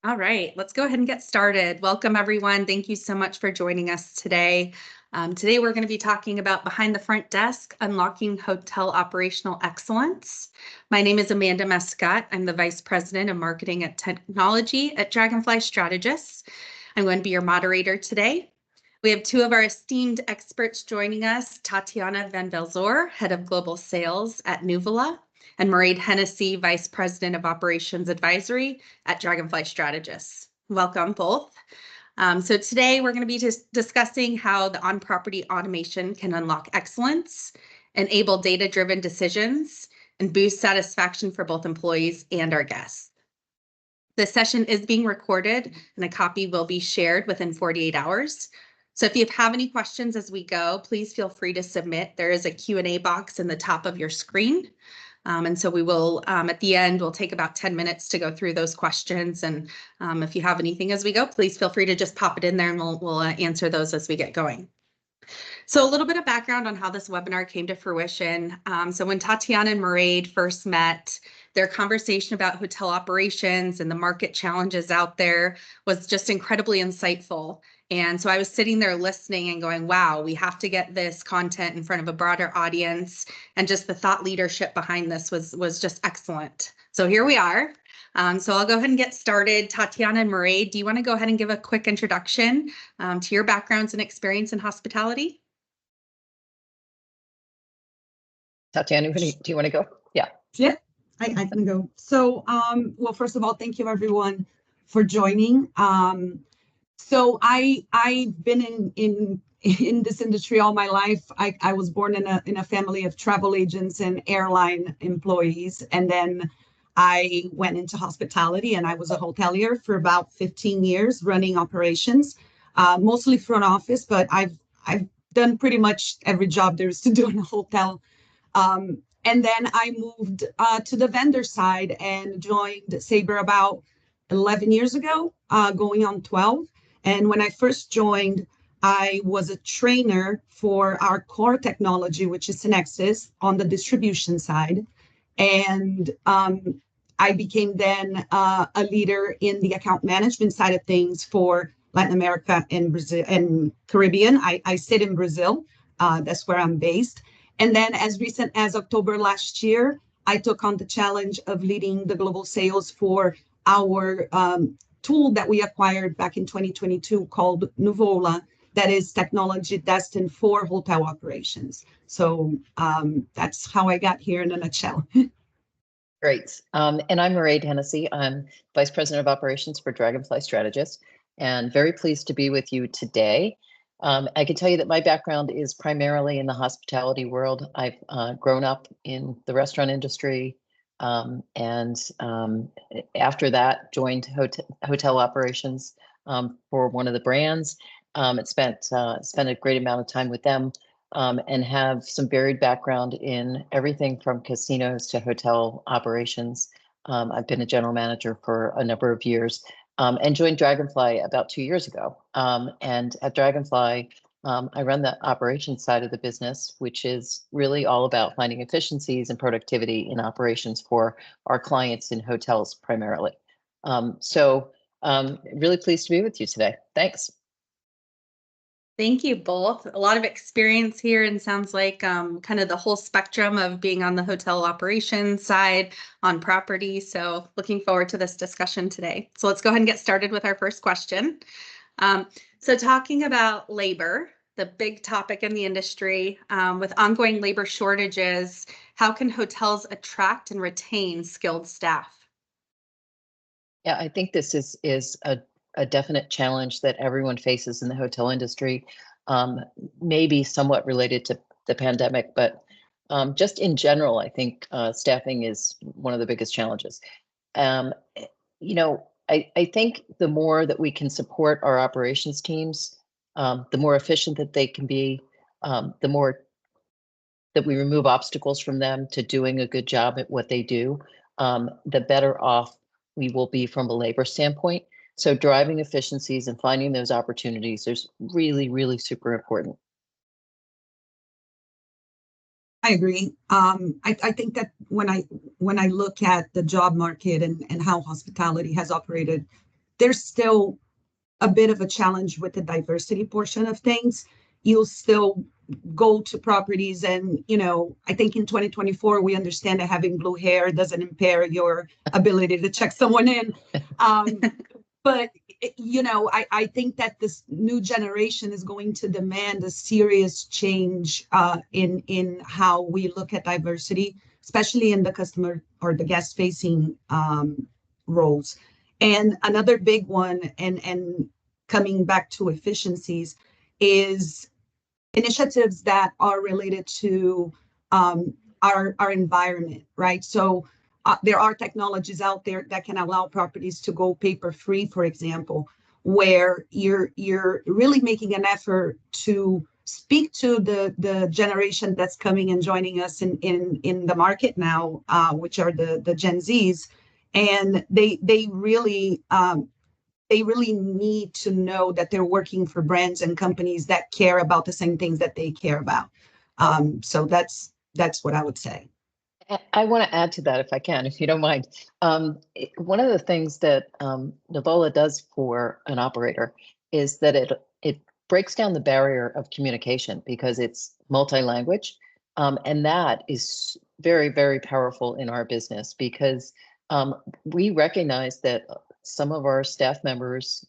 All right, let's go ahead and get started. Welcome, everyone. Thank you so much for joining us today. Today, we're going to be talking about Behind the Front Desk, Unlocking Hotel Operational Excellence. My name is Amanda Mescott. I'm the Vice President of Marketing and Technology at Dragonfly Strategists. I'm going to be your moderator today. We have two of our esteemed experts joining us, Tatiana Vanvelzor, Head of Global Sales at Nuvula, and Mairead Hennessy, Vice President of Operations Advisory at Dragonfly Strategists. Welcome both. So today we're going to be discussing how the on-property automation can unlock excellence, enable data-driven decisions, and boost satisfaction for both employees and our guests. This session is being recorded and a copy will be shared within 48 hours. So if you have any questions as we go, please feel free to submit. There is a Q&A box in the top of your screen. And so we will, at the end, we'll take about 10 minutes to go through those questions. And if you have anything as we go, please feel free to just pop it in there and we'll answer those as we get going. So a little bit of background on how this webinar came to fruition. So when Tatiana and Mairead first met, their conversation about hotel operations and the market challenges out there was just incredibly insightful. And so I was sitting there listening and going, wow, we have to get this content in front of a broader audience. And just the thought leadership behind this was just excellent. So here we are. So I'll go ahead and get started. Tatiana and Mairead, do you want to go ahead and give a quick introduction to your backgrounds and experience in hospitality? Tatiana, do you want to go? Yeah. Yeah, I can go. So, well, first of all, thank you everyone for joining. So I've been in this industry all my life. I was born in a family of travel agents and airline employees, and then I went into hospitality, and I was a hotelier for about 15 years, running operations, mostly front office, but I've done pretty much every job there is to do in a hotel. And then I moved to the vendor side and joined Sabre about 11 years ago, going on 12. And when I first joined, I was a trainer for our core technology, which is Synexis, on the distribution side. And I became then a leader in the account management side of things for Latin America and Brazil and Caribbean. I sit in Brazil. That's where I'm based. And then as recent as October last year, I took on the challenge of leading the global sales for our tool that we acquired back in 2022 called Nuvula, that is technology destined for hotel operations. So that's how I got here in a nutshell. Great. And I'm Mairead Hennessy. I'm Vice President of Operations for Dragonfly Strategists, and very pleased to be with you today. I can tell you that my background is primarily in the hospitality world. I've grown up in the restaurant industry, and after that joined hotel operations for one of the brands. Spent a great amount of time with them, and have some varied background in everything from casinos to hotel operations. I've been a general manager for a number of years, and joined Dragonfly about 2 years ago. And at Dragonfly, I run the operations side of the business, which is really all about finding efficiencies and productivity in operations for our clients in hotels primarily. So really pleased to be with you today. Thanks. Thank you both. A lot of experience here, and sounds like kind of the whole spectrum of being on the hotel operations side on property. So looking forward to this discussion today. So let's go ahead and get started with our first question. So talking about labor, the big topic in the industry, with ongoing labor shortages, how can hotels attract and retain skilled staff? Yeah, I think this is a definite challenge that everyone faces in the hotel industry, maybe somewhat related to the pandemic, but just in general, I think staffing is one of the biggest challenges. I think the more that we can support our operations teams, the more efficient that they can be, the more that we remove obstacles from them to doing a good job at what they do, the better off we will be from a labor standpoint. So driving efficiencies and finding those opportunities is really, really super important. I agree. I think that when I look at the job market and how hospitality has operated there's still a bit of a challenge with the diversity portion of things. You'll still go to properties and, I think in 2024, we understand that having blue hair doesn't impair your ability to check someone in. But, I think that this new generation is going to demand a serious change in how we look at diversity, especially in the customer or the guest facing roles. And another big one, and coming back to efficiencies, is initiatives that are related to our environment, right? So there are technologies out there that can allow properties to go paper-free, for example, where you're really making an effort to speak to the generation that's coming and joining us in the market now, which are the Gen Zs, and they really need to know that they're working for brands and companies that care about the same things that they care about. So that's what I would say. I want to add to that, if I can, if you don't mind. One of the things that Nivola does for an operator is that it breaks down the barrier of communication because it's multi-language. And that is very, very powerful in our business because we recognize that some of our staff members,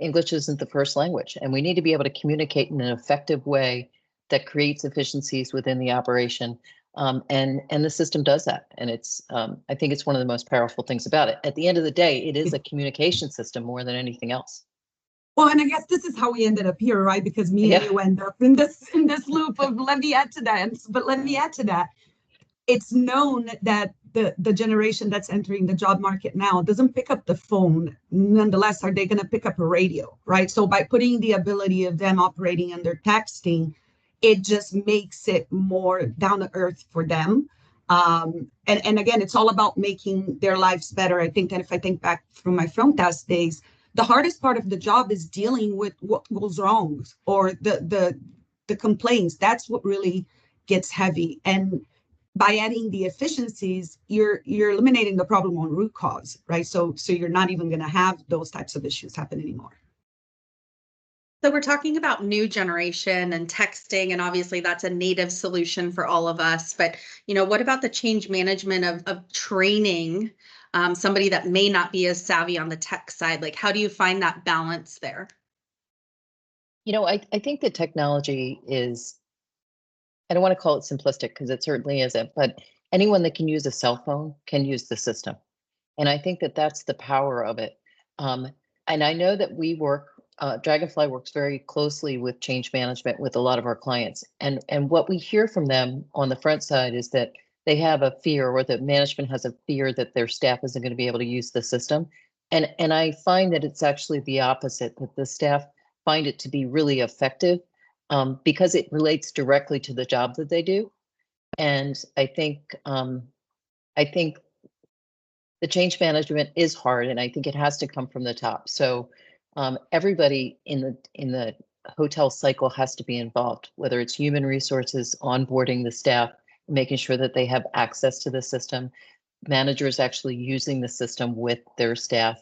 English isn't the first language, and we need to be able to communicate in an effective way that creates efficiencies within the operation. And the system does that. And it's, I think it's one of the most powerful things about it. At the end of the day, it is a communication system more than anything else. Well, and I guess this is how we ended up here, right? Because me and you end up in this loop of let me add to that. It's known that the generation that's entering the job market now doesn't pick up the phone. Nonetheless, are they going to pick up a radio, right? So by putting the ability of them operating under texting, it just makes it more down to earth for them. And again, it's all about making their lives better. I think that if I think back from my front desk days, the hardest part of the job is dealing with what goes wrong or the complaints. That's what really gets heavy. And by adding the efficiencies, you're eliminating the problem on root cause, right? So you're not even going to have those types of issues happen anymore. So we're talking about new generation and texting, and obviously that's a native solution for all of us. But, what about the change management of training somebody that may not be as savvy on the tech side? Like, how do you find that balance there? I think the technology is, I don't want to call it simplistic because it certainly isn't, but anyone that can use a cell phone can use the system. And I think that that's the power of it. And I know that Dragonfly works very closely with change management with a lot of our clients. And what we hear from them on the front side is that they have a fear, or the management has a fear, that their staff isn't going to be able to use the system. And I find that it's actually the opposite, that the staff find it to be really effective because it relates directly to the job that they do. And I think the change management is hard, and I think it has to come from the top. So everybody in the hotel cycle has to be involved, whether it's human resources, onboarding the staff, making sure that they have access to the system, managers actually using the system with their staff.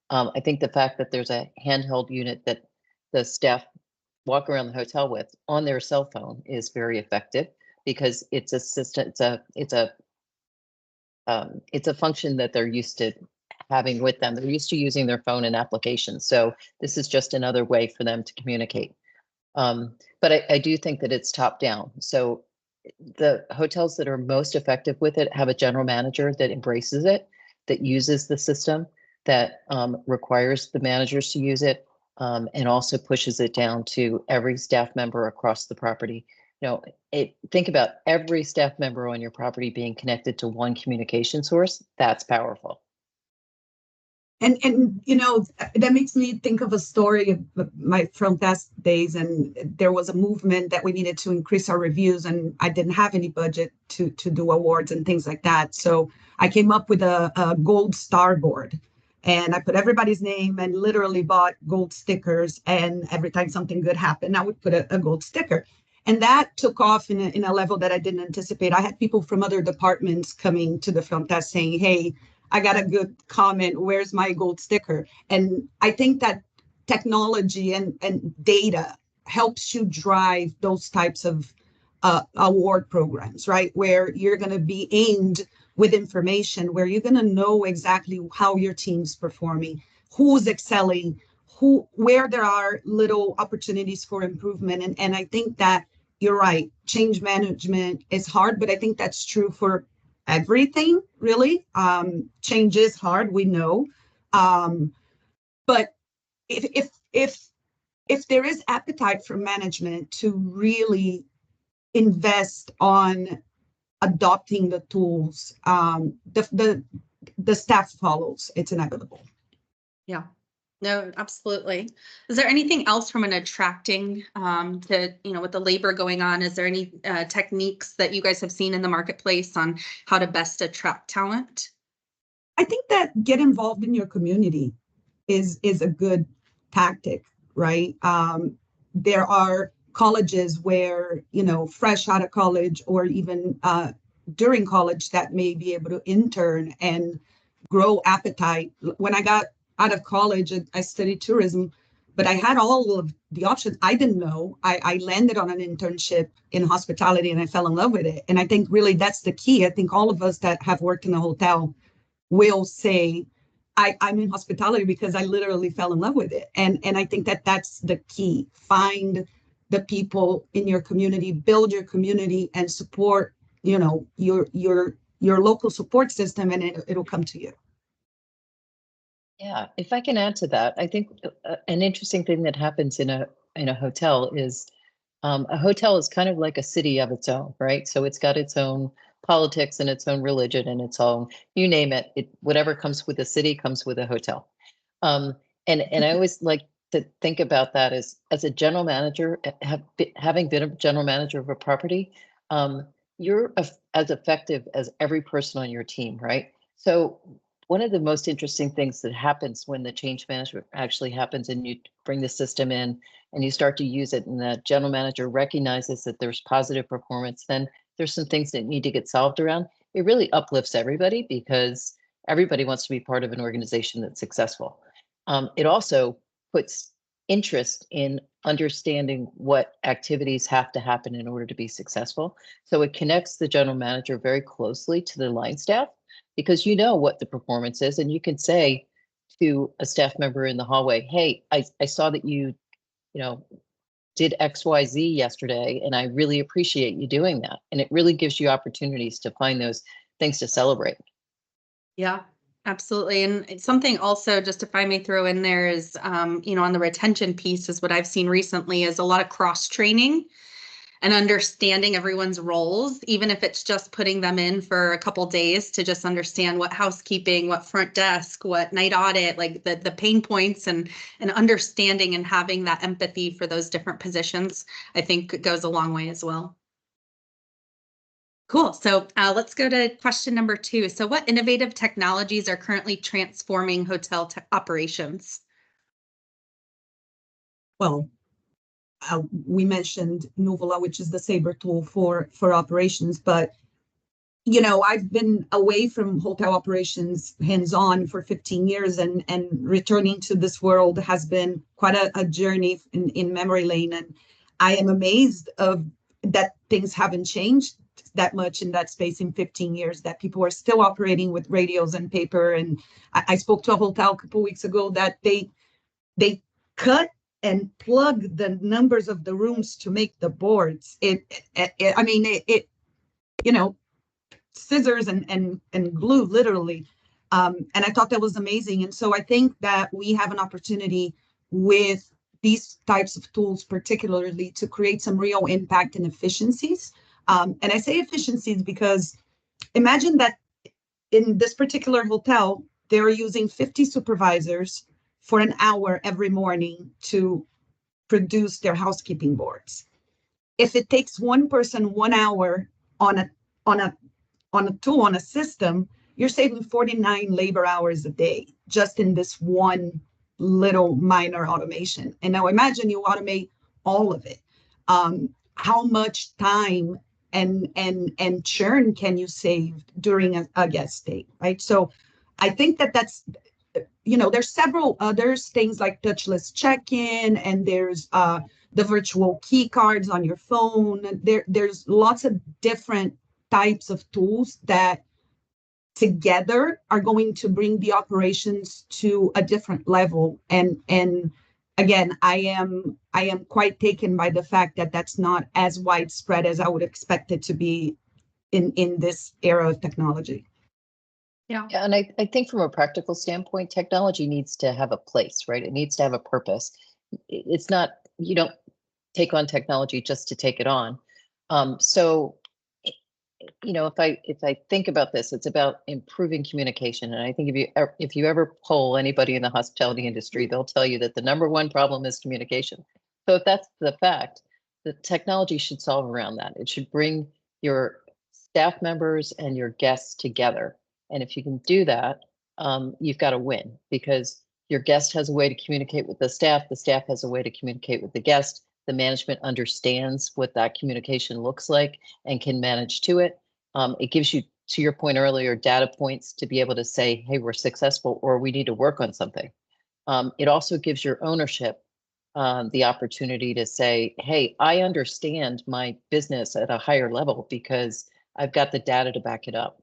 I think the fact that there's a handheld unit that the staff walk around the hotel with on their cell phone is very effective because it's a system. It's a function that they're used to having with them. They're used to using their phone and applications. So this is just another way for them to communicate. But I do think that it's top down. So the hotels that are most effective with it have a general manager that embraces it, that uses the system, that requires the managers to use it, and also pushes it down to every staff member across the property. Think about every staff member on your property being connected to one communication source. That's powerful. And that makes me think of a story of my front desk days, and there was a movement that we needed to increase our reviews, and I didn't have any budget to do awards and things like that. So I came up with a gold star board, and I put everybody's name and literally bought gold stickers, and every time something good happened, I would put a gold sticker. And that took off in a level that I didn't anticipate. I had people from other departments coming to the front desk saying, hey, I got a good comment, where's my gold sticker? And I think that technology and data helps you drive those types of award programs, right? Where you're going to be aimed with information, where you're going to know exactly how your team's performing, who's excelling, where there are little opportunities for improvement. And I think that you're right. Change management is hard, but I think that's true for everything, really. Change is hard, we know. But if there is appetite for management to really invest on adopting the tools, the staff follows. It's inevitable. Yeah. No, absolutely. Is there anything else from an attracting to, with the labor going on, is there any techniques that you guys have seen in the marketplace on how to best attract talent? I think that get involved in your community is a good tactic, right? There are colleges where, fresh out of college or even during college that may be able to intern and grow appetite. When I got out of college, I studied tourism, but I had all of the options. I didn't know. I landed on an internship in hospitality and I fell in love with it. And I think really that's the key. I think all of us that have worked in a hotel will say, I'm in hospitality because I literally fell in love with it. And I think that that's the key. Find the people in your community, build your community and support, your local support system, and it'll come to you. Yeah, if I can add to that, I think an interesting thing that happens in a hotel is a hotel is kind of like a city of its own, right? So it's got its own politics and its own religion and its own, you name it, whatever comes with a city comes with a hotel. And I always like to think about that as a general manager, having been a general manager of a property, you're as effective as every person on your team, right? So one of the most interesting things that happens when the change management actually happens and you bring the system in and you start to use it and the general manager recognizes that there's positive performance, then there's some things that need to get solved around. It really uplifts everybody because everybody wants to be part of an organization that's successful. It also puts interest in understanding what activities have to happen in order to be successful. So it connects the general manager very closely to the line staff, because you know what the performance is and you can say to a staff member in the hallway, hey, I saw that you did XYZ yesterday and I really appreciate you doing that. And it really gives you opportunities to find those things to celebrate. Yeah, absolutely. And it's something also, just if I may throw in there, is, on the retention piece is what I've seen recently is a lot of cross training and understanding everyone's roles, even if it's just putting them in for a couple days to just understand what housekeeping, what front desk, what night audit, like the pain points and understanding and having that empathy for those different positions, I think it goes a long way as well. Cool. So let's go to question number 2. So what innovative technologies are currently transforming hotel operations? Well, we mentioned Nuvola, which is the Sabre tool for operations, but I've been away from hotel operations hands-on for 15 years and returning to this world has been quite a journey in memory lane. And I am amazed that things haven't changed that much in that space in 15 years, that people are still operating with radios and paper. And I spoke to a hotel a couple of weeks ago that they cut and plug the numbers of the rooms to make the boards. Scissors and glue, literally. And I thought that was amazing. And so I think that we have an opportunity with these types of tools, particularly to create some real impact and efficiencies. And I say efficiencies because imagine that in this particular hotel, they're using 50 supervisors for an hour every morning to produce their housekeeping boards. If it takes one person 1 hour on a tool, on a system, you're saving 49 labor hours a day just in this one little minor automation. And now imagine you automate all of it. How much time and churn can you save during a guest stay, right? So I think that that's, there's several others things like touchless check-in, and there's the virtual key cards on your phone. There's lots of different types of tools that together are going to bring the operations to a different level. And again, I am quite taken by the fact that that's not as widespread as I would expect it to be in this era of technology. Yeah, and I think from a practical standpoint, technology needs to have a place, right? It needs to have a purpose. It's not, you don't take on technology just to take it on. So, if I think about this, it's about improving communication. And I think if you ever poll anybody in the hospitality industry, they'll tell you that the number one problem is communication. So if that's the fact, the technology should solve around that. It should bring your staff members and your guests together. And if you can do that, you've got to win, because your guest has a way to communicate with the staff has a way to communicate with the guest, the management understands what that communication looks like and can manage to it. It gives you, to your point earlier, data points to be able to say, hey, we're successful, or we need to work on something. It also gives your ownership the opportunity to say, hey, I understand my business at a higher level because I've got the data to back it up.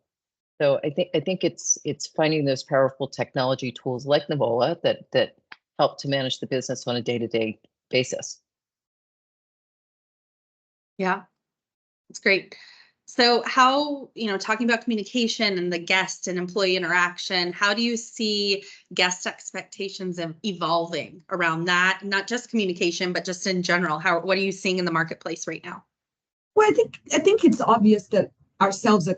So I think it's finding those powerful technology tools like Nivola that help to manage the business on a day-to-day basis. Yeah, it's great. So how, talking about communication and the guest and employee interaction, how do you see guest expectations evolving around that? Not just communication, but just in general. What are you seeing in the marketplace right now? Well, I think it's obvious that ourselves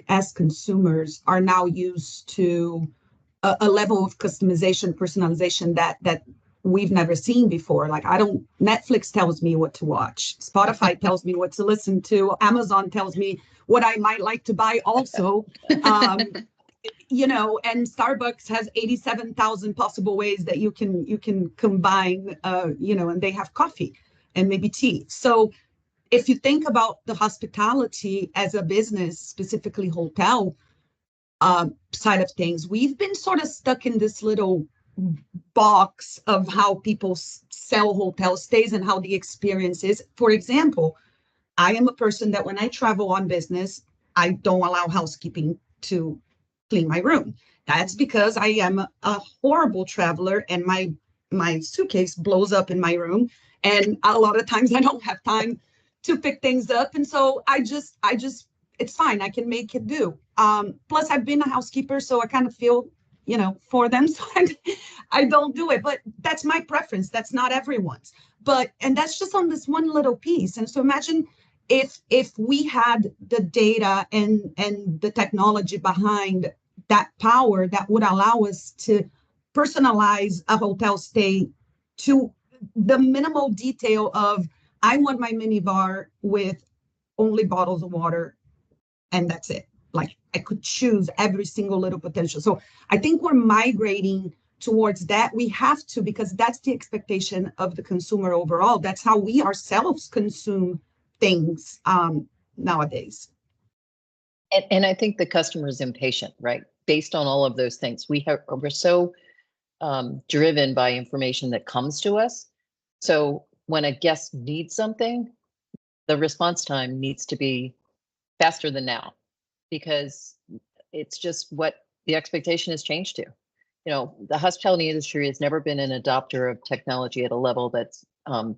as consumers are now used to a level of customization, personalization that we've never seen before. Like, Netflix tells me what to watch. Spotify tells me what to listen to. Amazon tells me what I might like to buy also. And Starbucks has 87,000 possible ways that you can combine, and they have coffee and maybe tea. So if you think about the hospitality as a business, specifically hotel side of things, we've been sort of stuck in this little box of how people sell hotel stays and how the experience is. For example, I am a person that when I travel on business, I don't allow housekeeping to clean my room. That's because I am a horrible traveler and my suitcase blows up in my room. And a lot of times I don't have time to pick things up. And so I just, it's fine. I can make it do. Plus I've been a housekeeper, so I kind of feel, for them. So I don't do it, but that's my preference. That's not everyone's, and that's just on this one little piece. And so imagine if we had the data and the technology behind that power that would allow us to personalize a hotel stay to the minimal detail of, I want my minibar with only bottles of water, and that's it. Like, I could choose every single little potential. So I think we're migrating towards that. We have to, because that's the expectation of the consumer overall. That's how we ourselves consume things nowadays. And I think the customer is impatient, right? Based on all of those things, we're so driven by information that comes to us. So when a guest needs something, the response time needs to be faster than now, because it's just what the expectation has changed to. The hospitality industry has never been an adopter of technology at a level that's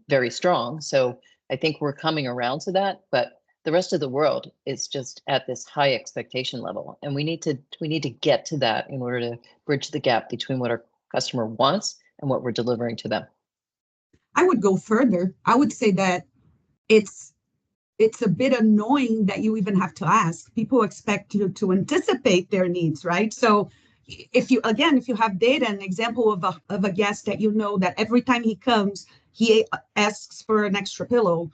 very strong. So I think we're coming around to that, but the rest of the world is just at this high expectation level. And we need to get to that in order to bridge the gap between what our customer wants and what we're delivering to them. I would go further. I would say that it's a bit annoying that you even have to ask. People expect you to anticipate their needs, right? So if you have data, an example of a guest that that every time he comes, he asks for an extra pillow.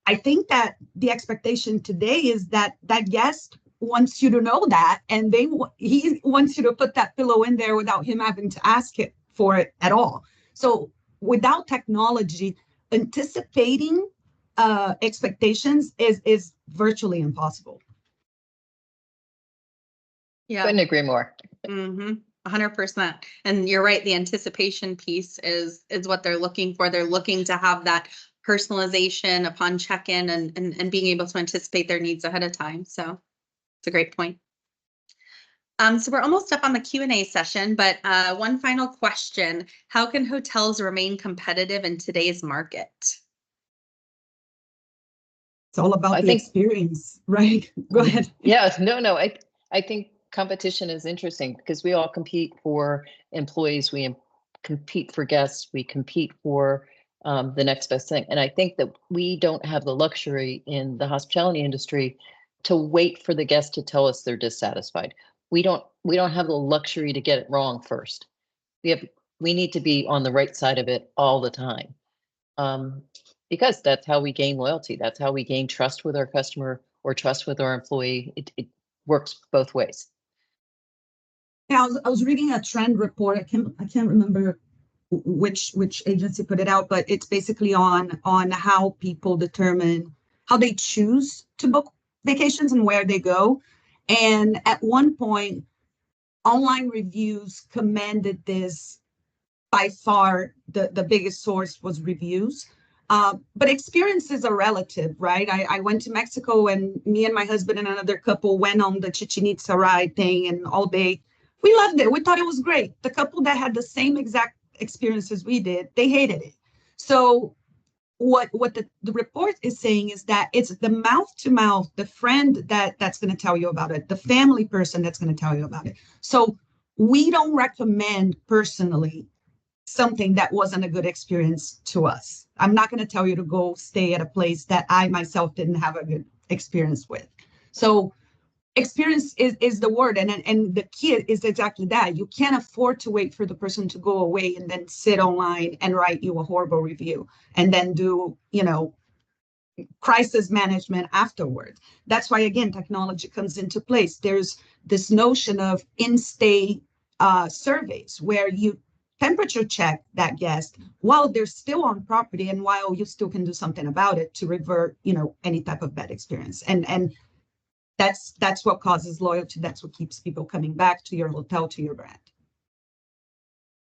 I think that the expectation today is that guest wants you to know that, and he wants you to put that pillow in there without him having to ask it for it at all. So without technology, anticipating expectations is virtually impossible. Yeah. Couldn't agree more. 100%. And you're right. The anticipation piece is what they're looking for. They're looking to have that personalization upon check-in and being able to anticipate their needs ahead of time. So it's a great point. So we're almost up on the Q&A session, but one final question. How can hotels remain competitive in today's market? It's all about the experience, right? Go ahead. Yeah, no. I think competition is interesting because we all compete for employees, we compete for guests, we compete for the next best thing. And I think that we don't have the luxury in the hospitality industry to wait for the guest to tell us they're dissatisfied. We don't have the luxury to get it wrong first. We need to be on the right side of it all the time. Because that's how we gain loyalty. That's how we gain trust with our customer or trust with our employee. It works both ways. Yeah, I was reading a trend report. I can't remember which agency put it out, but it's basically on how people determine how they choose to book vacations and where they go. And at one point, online reviews commanded this. By far, the biggest source was reviews. But experiences are relative, right? I went to Mexico and me and my husband and another couple went on the Chichen Itza ride thing and all day. We loved it. We thought it was great. The couple that had the same exact experience as we did, they hated it. So what the report is saying is that it's the mouth to mouth, the friend that's going to tell you about it, the family person that's going to tell you about it. So we don't recommend personally something that wasn't a good experience to us. I'm not going to tell you to go stay at a place that I myself didn't have a good experience with. So experience is the word. And the key is exactly that. You can't afford to wait for the person to go away and then sit online and write you a horrible review and then do, crisis management afterwards. That's why, again, technology comes into place. There's this notion of in-stay surveys where you temperature check that guest while they're still on property and while you still can do something about it to revert, any type of bad experience. And that's what causes loyalty. That's what keeps people coming back to your hotel, to your brand.